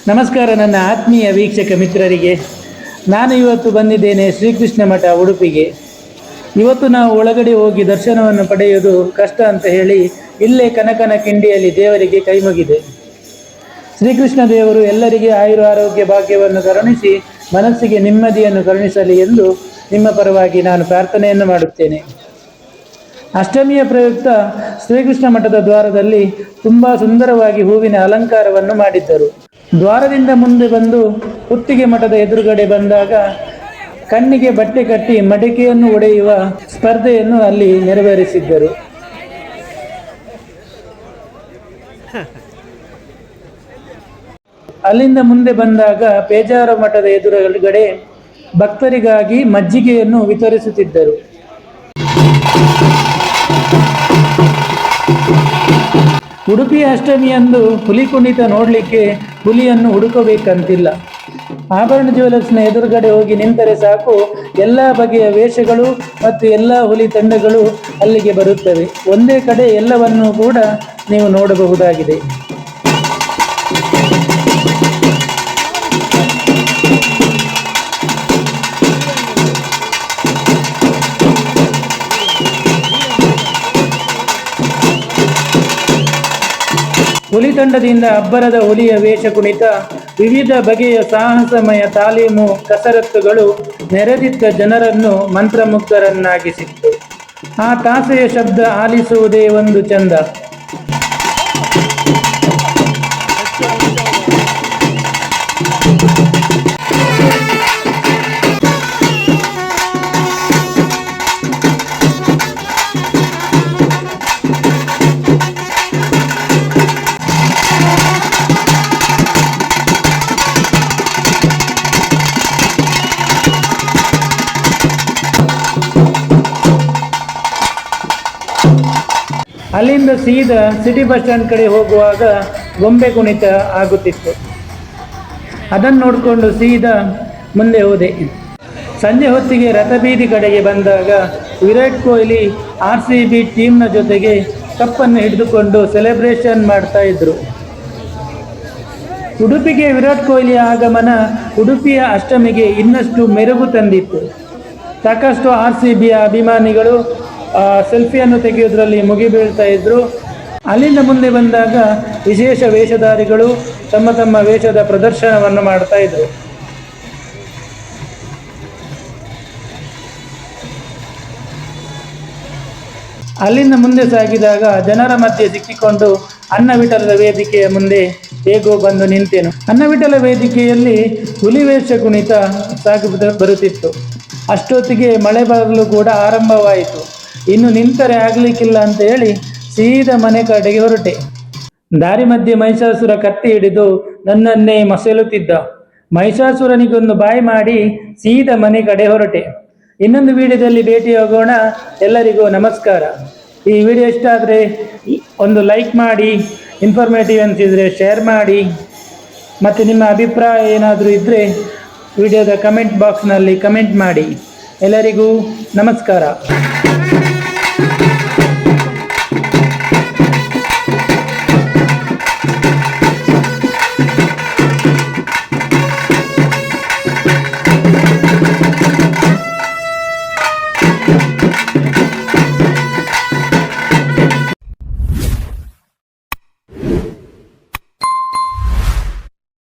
ನಮಸ್ಕಾರ ನನ್ನ ಆತ್ಮೀಯ ವೀಕ್ಷಕ ಮಿತ್ರರಿಗೆ. ನಾನು ಇವತ್ತು ಬಂದಿದ್ದೇನೆ ಶ್ರೀಕೃಷ್ಣ ಮಠ ಉಡುಪಿಗೆ. ಇವತ್ತು ನಾವು ಒಳಗಡೆ ಹೋಗಿ ದರ್ಶನವನ್ನು ಪಡೆಯುವುದು ಕಷ್ಟ ಅಂತ ಹೇಳಿ ಇಲ್ಲೇ ಕನಕನ ಕಿಂಡಿಯಲ್ಲಿ ದೇವರಿಗೆ ಕೈಮುಗಿದೆ. ಶ್ರೀಕೃಷ್ಣ ದೇವರು ಎಲ್ಲರಿಗೆ ಆಯುರ ಆರೋಗ್ಯ ಭಾಗ್ಯವನ್ನು ಕರುಣಿಸಿ ಮನಸ್ಸಿಗೆ ನೆಮ್ಮದಿಯನ್ನು ಕರುಣಿಸಲಿ ಎಂದು ನಿಮ್ಮ ಪರವಾಗಿ ನಾನು ಪ್ರಾರ್ಥನೆಯನ್ನು ಮಾಡುತ್ತೇನೆ. ಅಷ್ಟಮಿಯ ಪ್ರಯುಕ್ತ ಶ್ರೀಕೃಷ್ಣ ಮಠದ ದ್ವಾರದಲ್ಲಿ ತುಂಬ ಸುಂದರವಾಗಿ ಹೂವಿನ ಅಲಂಕಾರವನ್ನು ಮಾಡಿದ್ದರು. ದ್ವಾರದಿಂದ ಮುಂದೆ ಬಂದು ಕುತ್ತಿಗೆ ಮಠದ ಎದುರುಗಡೆ ಬಂದಾಗ ಕಣ್ಣಿಗೆ ಬಟ್ಟೆ ಕಟ್ಟಿ ಮಡಿಕೆಯನ್ನು ಒಡೆಯುವ ಸ್ಪರ್ಧೆಯನ್ನು ಅಲ್ಲಿ ನೆರವೇರಿಸಿದ್ದರು. ಅಲ್ಲಿಂದ ಮುಂದೆ ಬಂದಾಗ ಪೇಜಾರ ಮಠದ ಎದುರುಗಡೆ ಭಕ್ತರಿಗಾಗಿ ಮಜ್ಜಿಗೆಯನ್ನು ವಿತರಿಸುತ್ತಿದ್ದರು. ಉಡುಪಿಯ ಅಷ್ಟಮಿಯಂದು ಹುಲಿ ಕುಣಿತ ನೋಡಲಿಕ್ಕೆ ಹುಲಿಯನ್ನು ಹುಡುಕಬೇಕಂತಿಲ್ಲ. ಆಭರಣ ಜ್ಯುವೆಲರ್ಸ್ನ ಎದುರುಗಡೆ ಹೋಗಿ ನಿಂತರೆ ಸಾಕು, ಎಲ್ಲ ಬಗೆಯ ವೇಷಗಳು ಮತ್ತು ಎಲ್ಲ ಹುಲಿ ತಂಡಗಳು ಅಲ್ಲಿಗೆ ಬರುತ್ತವೆ. ಒಂದೇ ಕಡೆ ಎಲ್ಲವನ್ನೂ ಕೂಡ ನೀವು ನೋಡಬಹುದಾಗಿದೆ. ಹುಲಿ ತಂಡದಿಂದ ಅಬ್ಬರದ ಹುಲಿಯ ವೇಷ ಕುಣಿತ, ವಿವಿಧ ಬಗೆಯ ಸಾಹಸಮಯ ತಾಲೀಮು ಕಸರತ್ತುಗಳು ನೆರೆದಿದ್ದ ಜನರನ್ನು ಮಂತ್ರಮುಗ್ಧರನ್ನಾಗಿಸಿತ್ತು. ಆ ತಾಸೆಯ ಶಬ್ದ ಆಲಿಸುವುದೇ ಒಂದು ಚಂದ. ಅಲ್ಲಿಂದ ಸೀದಾ ಸಿಟಿ ಬಸ್ ಸ್ಟ್ಯಾಂಡ್ ಕಡೆ ಹೋಗುವಾಗ ಗೊಂಬೆ ಕುಣಿತ ಆಗುತ್ತಿತ್ತು. ಅದನ್ನು ನೋಡಿಕೊಂಡು ಸೀದಾ ಮುಂದೆ ಹೋದೆ. ಸಂಜೆ ಹೊತ್ತಿಗೆ ರಥಬೀದಿ ಕಡೆಗೆ ಬಂದಾಗ ವಿರಾಟ್ ಕೊಹ್ಲಿ RCB ಟೀಮ್ನ ಜೊತೆಗೆ ಕಪ್ಪನ್ನು ಹಿಡಿದುಕೊಂಡು ಸೆಲೆಬ್ರೇಷನ್ ಮಾಡ್ತಾ ಇದ್ರು. ಉಡುಪಿಗೆ ವಿರಾಟ್ ಕೊಹ್ಲಿಯ ಆಗಮನ ಉಡುಪಿಯ ಅಷ್ಟಮಿಗೆ ಇನ್ನಷ್ಟು ಮೆರುಗು ತಂದಿತ್ತು. ಸಾಕಷ್ಟು RCBಯ ಅಭಿಮಾನಿಗಳು ಸೆಲ್ಫಿಯನ್ನು ತೆಗೆಯುವುದರಲ್ಲಿ ಮುಗಿಬೀಳ್ತಾ ಇದ್ರು. ಅಲ್ಲಿಂದ ಮುಂದೆ ಬಂದಾಗ ವಿಶೇಷ ವೇಷಧಾರಿಗಳು ತಮ್ಮ ತಮ್ಮ ವೇಷದ ಪ್ರದರ್ಶನವನ್ನು ಮಾಡ್ತಾ ಇದ್ರು. ಅಲ್ಲಿಂದ ಮುಂದೆ ಸಾಗಿದಾಗ ಜನರ ಮಧ್ಯೆ ಸಿಕ್ಕಿಕೊಂಡು ಅನ್ನವಿಠಲದ ವೇದಿಕೆಯ ಮುಂದೆ ಹೇಗೋ ಬಂದು ನಿಂತೆನು. ಅನ್ನವಿಠಲ ವೇದಿಕೆಯಲ್ಲಿ ಹುಲಿವೇಷ ಕುಣಿತ ಬರುತ್ತಿತ್ತು. ಅಷ್ಟೊತ್ತಿಗೆ ಮಳೆ ಬರಲು ಕೂಡ ಆರಂಭವಾಯಿತು. ಇನ್ನು ನಿಂತರೆ ಆಗಲಿಕ್ಕಿಲ್ಲ ಅಂತ ಹೇಳಿ ಸೀದಾ ಮನೆ ಕಡೆಗೆ ಹೊರಟೆ. ದಾರಿ ಮಧ್ಯೆ ಮಹಿಷಾಸುರ ಕತ್ತಿ ಹಿಡಿದು ನನ್ನನ್ನೇ ಮಸೆಲುತ್ತಿದ್ದ. ಮಹಿಷಾಸುರನಿಗೊಂದು ಬಾಯಿ ಮಾಡಿ ಸೀದಾ ಮನೆ ಕಡೆ ಹೊರಟೆ. ಇನ್ನೊಂದು ವಿಡಿಯೋದಲ್ಲಿ ಭೇಟಿಯಾಗೋಣ. ಎಲ್ಲರಿಗೂ ನಮಸ್ಕಾರ. ಈ ವಿಡಿಯೋ ಇಷ್ಟ ಆದರೆ ಒಂದು ಲೈಕ್ ಮಾಡಿ, ಇನ್ಫಾರ್ಮೇಟಿವ್ ಅನಿಸಿದರೆ ಶೇರ್ ಮಾಡಿ, ಮತ್ತು ನಿಮ್ಮ ಅಭಿಪ್ರಾಯ ಏನಾದರೂ ಇದ್ದರೆ ವಿಡಿಯೋದ ಕಮೆಂಟ್ ಬಾಕ್ಸ್ನಲ್ಲಿ ಕಮೆಂಟ್ ಮಾಡಿ. ಎಲ್ಲರಿಗೂ ನಮಸ್ಕಾರ.